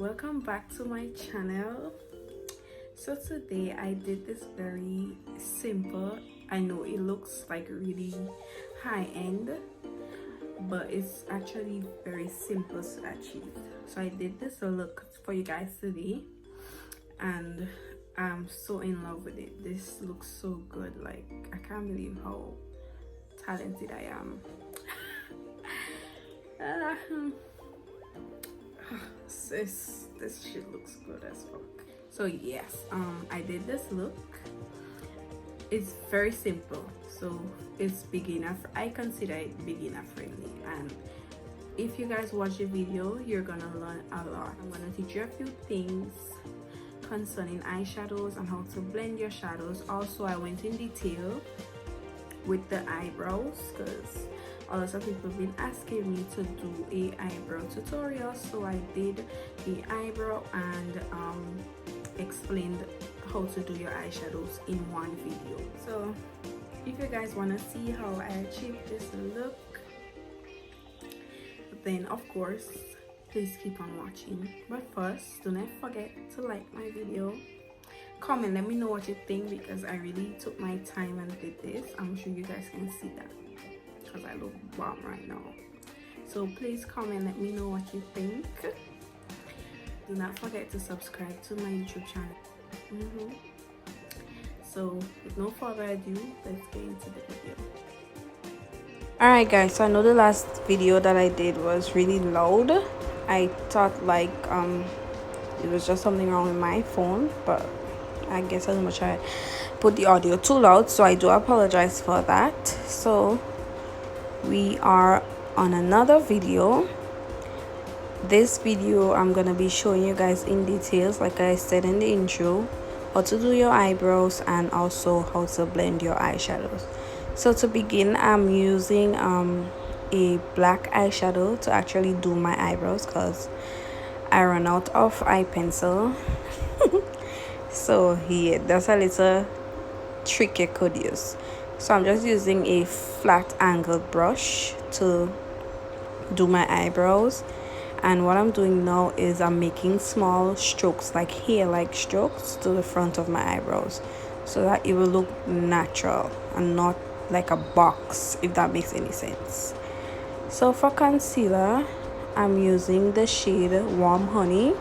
welcome back to my channel. So today I did this very simple, I know it looks like really high-end, but it's actually very simple to achieve. So I did this look for you guys today and I'm so in love with it. This looks so good. Like, I can't believe how talented I am. This shit looks good as fuck. So yes, I did this look. It's very simple, so it's beginner. I consider it beginner friendly, and if you guys watch the video, you're gonna learn a lot. I'm gonna teach you a few things concerning eyeshadows and how to blend your shadows. Also, I went in detail with the eyebrows because a lot of people have been asking me to do a eyebrow tutorial, so I did the eyebrow and explained how to do your eyeshadows in one video. So if you guys want to see how I achieved this look, then of course please keep on watching. But first, do not forget to like my video, comment, let me know what you think, because I really took my time and did this. I'm sure you guys can see that because I look bomb right now. So please comment, let me know what you think. Do not forget to subscribe to my YouTube channel. So with no further ado, let's get into the video. Alright guys, so I know the last video that I did was really loud. I thought like it was just something wrong with my phone, but I guess as much I put the audio too loud, so I do apologize for that. So we are on another video. This video I'm gonna be showing you guys in details, like I said in the intro, how to do your eyebrows and also how to blend your eyeshadows. So to begin, I'm using a black eyeshadow to actually do my eyebrows because I ran out of eye pencil. So yeah, that's a little trick you could use. So I'm just using a flat angled brush to do my eyebrows, and what I'm doing now is I'm making small strokes, like hair-like strokes, to the front of my eyebrows so that it will look natural and not like a box, if that makes any sense. So for concealer, I'm using the shade Warm Honey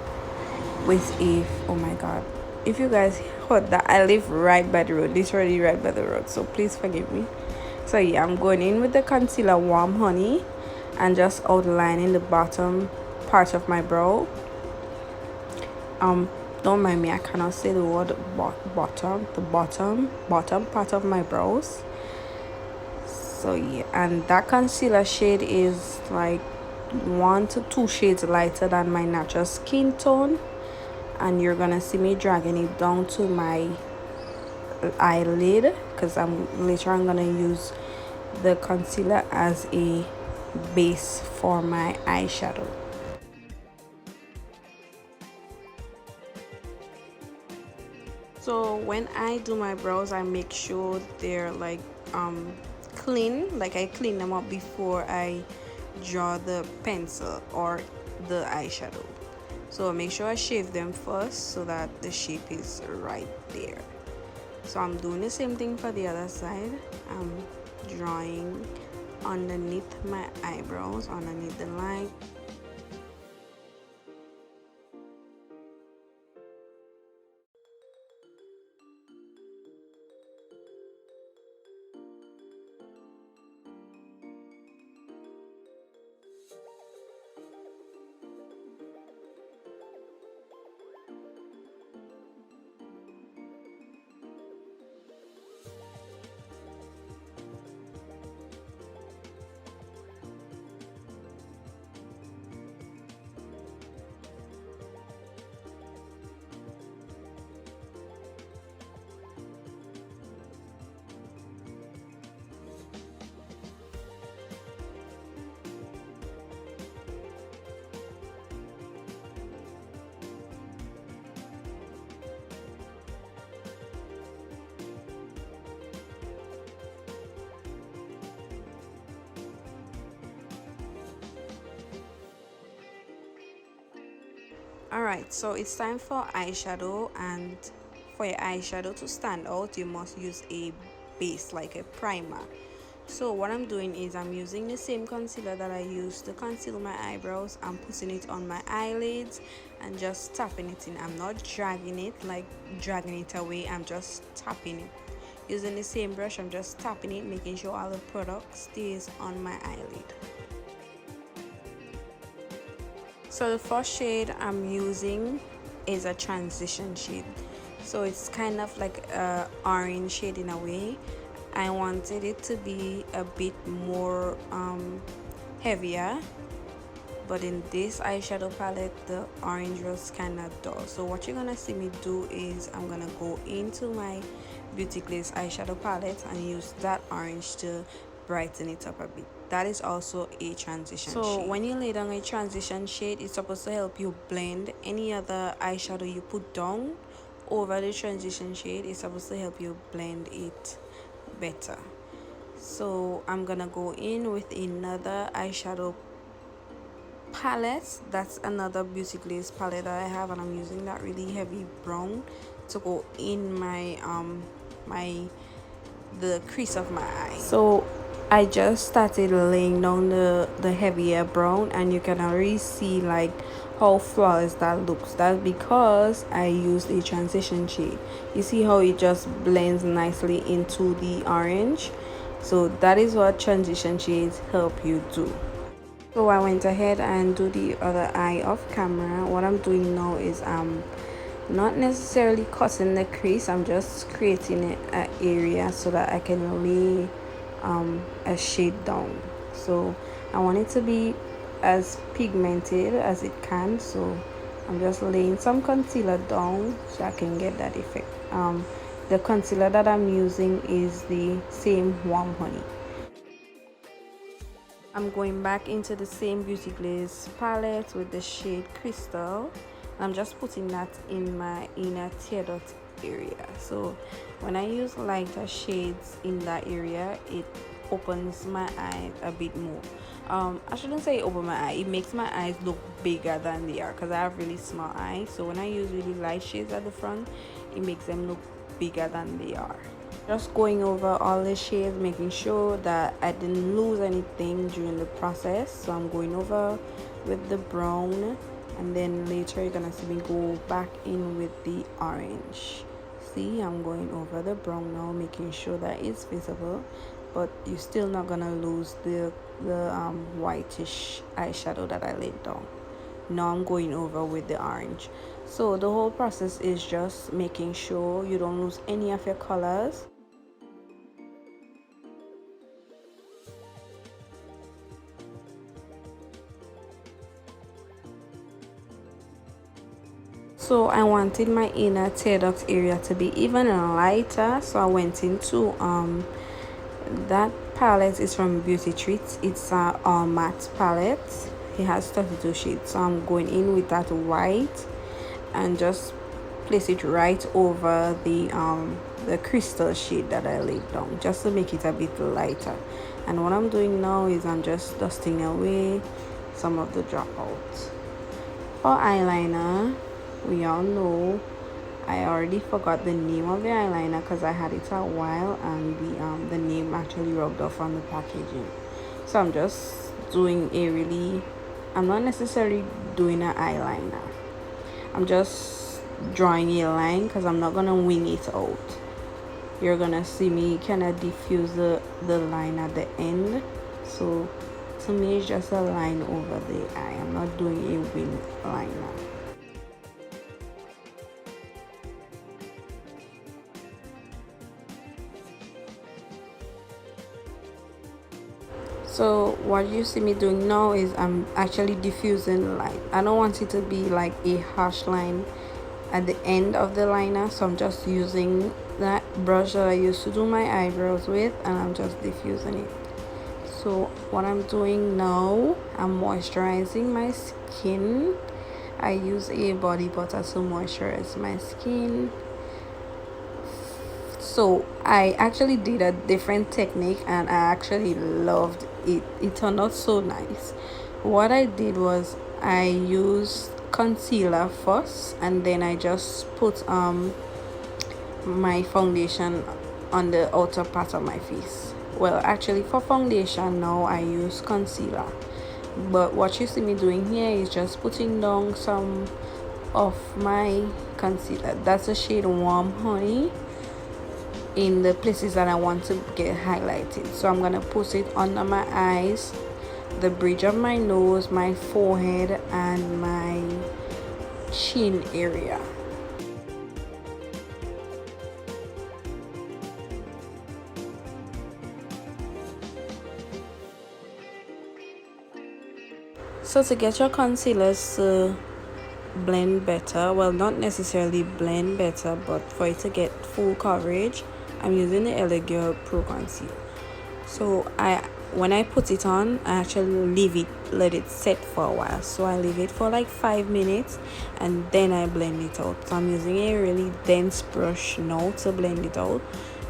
with a, oh my god, if you guys heard that, I live right by the road, literally right by the road, so please forgive me. So yeah, I'm going in with the concealer Warm Honey and just outlining the bottom part of my brow. Don't mind me, I cannot say the word bottom, the bottom part of my brows. So yeah, and that concealer shade is like 1 to 2 shades lighter than my natural skin tone, and you're gonna see me dragging it down to my eyelid because I'm gonna use the concealer as a base for my eyeshadow. So when I do my brows, I make sure they're like clean, like I clean them up before I draw the pencil or the eyeshadow. So make sure I shave them first so that the shape is right there. So I'm doing the same thing for the other side. I'm drawing underneath my eyebrows, underneath the line. Alright, so it's time for eyeshadow, and for your eyeshadow to stand out, you must use a base, like a primer. So what I'm doing is I'm using the same concealer that I used to conceal my eyebrows. I'm putting it on my eyelids and just tapping it in. I'm not dragging it, like dragging it away. I'm just tapping it. Using the same brush, I'm just tapping it, making sure all the product stays on my eyelid. So the first shade I'm using is a transition shade. So it's kind of like a orange shade in a way. I wanted it to be a bit more heavier, but in this eyeshadow palette the orange was kind of dull. So what you're gonna see me do is I'm gonna go into my Beauty Glaze eyeshadow palette and use that orange to brighten it up a bit. That is also a transition shade. So when you lay down a transition shade, it's supposed to help you blend any other eyeshadow you put down over the transition shade. It's supposed to help you blend it better. So I'm gonna go in with another eyeshadow palette. That's another Beauty Glaze palette that I have, and I'm using that really heavy brown to go in my the crease of my eye. So I just started laying down the heavier brown, and you can already see like how flawless that looks. That's because I used a transition shade. You see how it just blends nicely into the orange. So that is what transition shades help you do. So I went ahead and do the other eye off camera. What I'm doing now is not necessarily cutting the crease. I'm just creating an area so that I can lay a shade down. So I want it to be as pigmented as it can, so I'm just laying some concealer down so I can get that effect. The concealer that I'm using is the same Warm Honey. I'm going back into the same Beauty Glaze palette with the shade Crystal. I'm just putting that in my inner tear dot area. So when I use lighter shades in that area, it opens my eye a bit more. I shouldn't say open my eye, it makes my eyes look bigger than they are, because I have really small eyes. So when I use really light shades at the front, it makes them look bigger than they are. Just going over all the shades, making sure that I didn't lose anything during the process. So I'm going over with the brown, and then later you're gonna see me go back in with the orange. See, I'm going over the brown now, making sure that it's visible, but you're still not gonna lose the whitish eyeshadow that I laid down. Now I'm going over with the orange. So the whole process is just making sure you don't lose any of your colors. So I wanted my inner tear duct area to be even lighter, so I went into that palette is from Beauty Treats. It's a all matte palette. It has 32 shades, so I'm going in with that white and just place it right over the crystal shade that I laid down, just to make it a bit lighter. And what I'm doing now is I'm just dusting away some of the dropouts. For eyeliner, we all know I already forgot the name of the eyeliner because I had it a while, and the name actually rubbed off on the packaging. So I'm just doing I'm not necessarily doing an eyeliner. I'm just drawing a line because I'm not gonna wing it out. You're gonna see me kind of diffuse the line at the end. So to me it's just a line over the eye. I'm not doing a wing liner. So what you see me doing now is I'm actually diffusing light. I don't want it to be like a harsh line at the end of the liner, so I'm just using that brush that I used to do my eyebrows with, and I'm just diffusing it. So what I'm doing now, I'm moisturizing my skin. I use a body butter to moisturize my skin. So I actually did a different technique, and I actually loved it. It turned out so nice. What I did was I used concealer first, and then I just put my foundation on the outer part of my face. Well, actually for foundation now I use concealer, but what you see me doing here is just putting down some of my concealer. That's the shade Warm Honey, in the places that I want to get highlighted. So I'm gonna put it under my eyes, the bridge of my nose, my forehead, and my chin area. So to get your concealers to blend better, well, not necessarily blend better, but for it to get full coverage, I'm using the Elegant Pro Conceal. So when I put it on, I actually let it set for a while. So I leave it for like 5 minutes, and then I blend it out. So I'm using a really dense brush now to blend it out.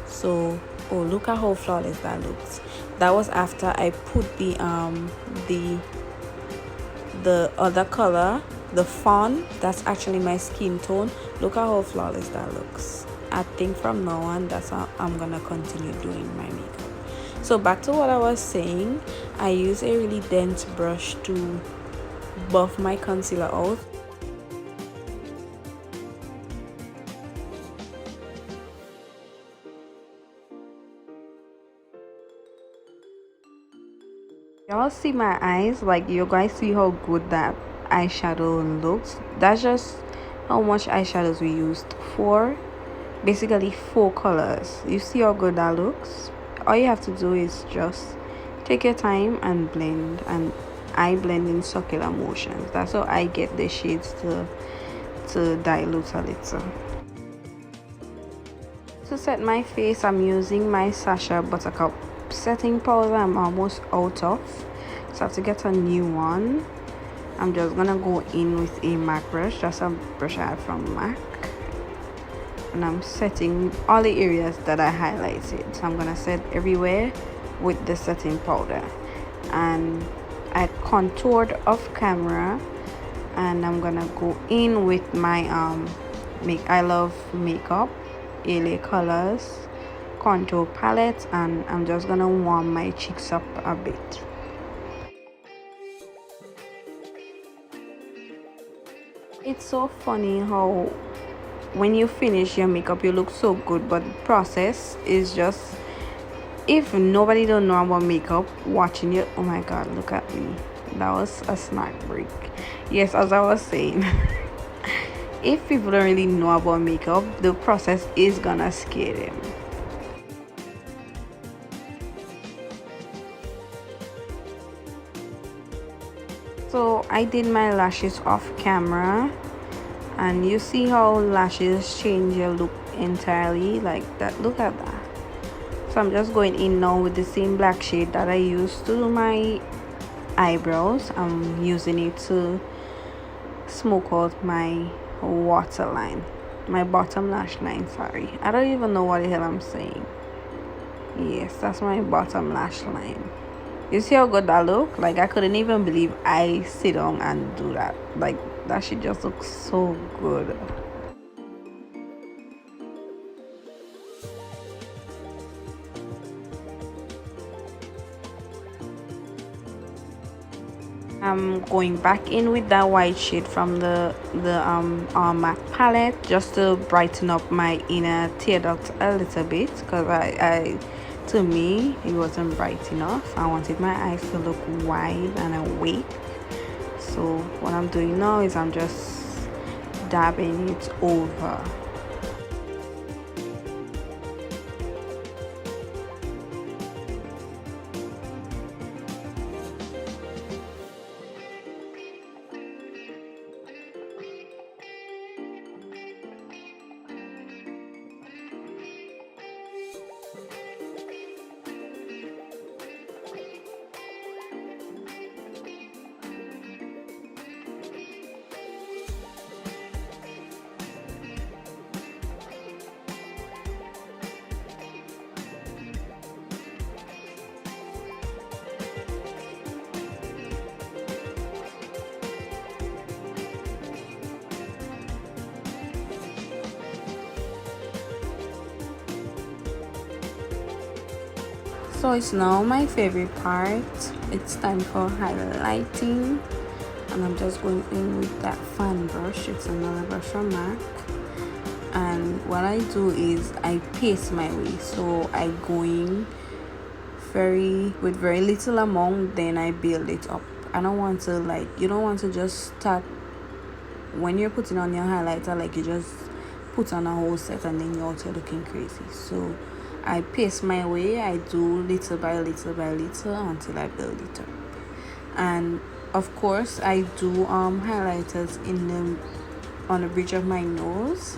So oh, look at how flawless that looks. That was after I put the other color, the fawn, that's actually my skin tone. Look at how flawless that looks. I think from now on, that's how I'm gonna continue doing my makeup. So back to what I was saying, I use a really dense brush to buff my concealer out. Y'all see my eyes? Like, you guys see how good that eyeshadow looks? That's just how much eyeshadows we used. Basically 4 colors. You see how good that looks? All you have to do is just take your time and blend, and I blend in circular motions. That's how I get the shades to dilute a little. To set my face, I'm using my Sasha Buttercup setting powder. I'm almost out of, so I have to get a new one. I'm just gonna go in with a MAC brush, just a brush I had from MAC, and I'm setting all the areas that I highlighted. So I'm gonna set everywhere with the setting powder, and I contoured off camera, and I'm gonna go in with my I Love Makeup LA Colors contour palette, and I'm just gonna warm my cheeks up a bit. It's so funny how when you finish your makeup you look so good, but the process is just, if nobody don't know about makeup watching you, oh my god, look at me, that was a snack break. Yes, as I was saying, if people don't really know about makeup, the process is gonna scare them. So I did my lashes off camera, and you see how lashes change your look entirely, like that. Look at that. So I'm just going in now with the same black shade that I used to do my eyebrows. I'm using it to smoke out my waterline, my bottom lash line, sorry. I don't even know what the hell I'm saying. Yes, that's my bottom lash line. You see how good that look? Like, I couldn't even believe I sit down and do that. Like, that shit just looks so good. I'm going back in with that white shade from the MAC palette, just to brighten up my inner tear duct a little bit, because I to me it wasn't bright enough. I wanted my eyes to look wide and awake. So what I'm doing now is I'm just dabbing it over. So it's now my favorite part. It's time for highlighting, and I'm just going in with that fan brush. It's another brush from MAC, and what I do is I pace my way. So I go in with very little amount, then I build it up. I don't want to, like, you don't want to just start when you're putting on your highlighter, like you just put on a whole set and then you're also looking crazy. So I pace my way. I do little by little by little until I build it up. And of course I do highlighters on the bridge of my nose,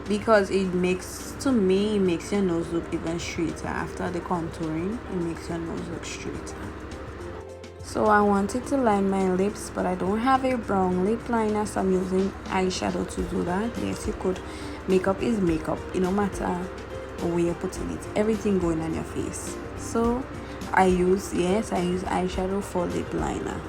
because it makes your nose look even straighter. After the contouring, it makes your nose look straighter. So I wanted to line my lips, but I don't have a brown lip liner, so I'm using eyeshadow to do that. Yes, you could. Makeup is makeup. It no matter where you're putting it. Everything going on your face. So I use eyeshadow for lip liner.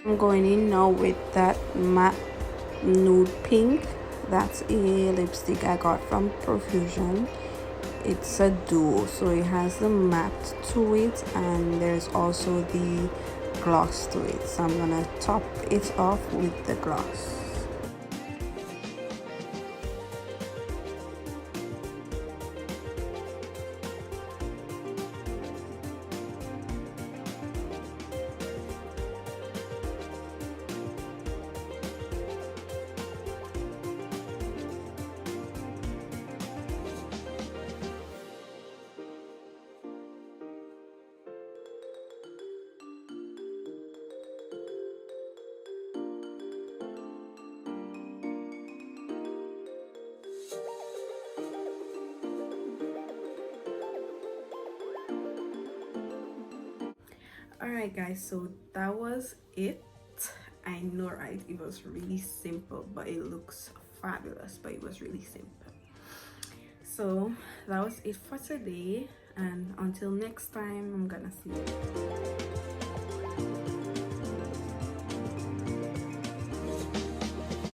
I'm going in now with that matte nude pink. That's a lipstick I got from Profusion. It's a duo, so it has the matte to it and there's also the gloss to it. So I'm gonna top it off with the gloss. Alright guys, so that was it. I know, right? It was really simple, but it looks fabulous. But it was really simple. So that was it for today, and until next time, I'm gonna see you.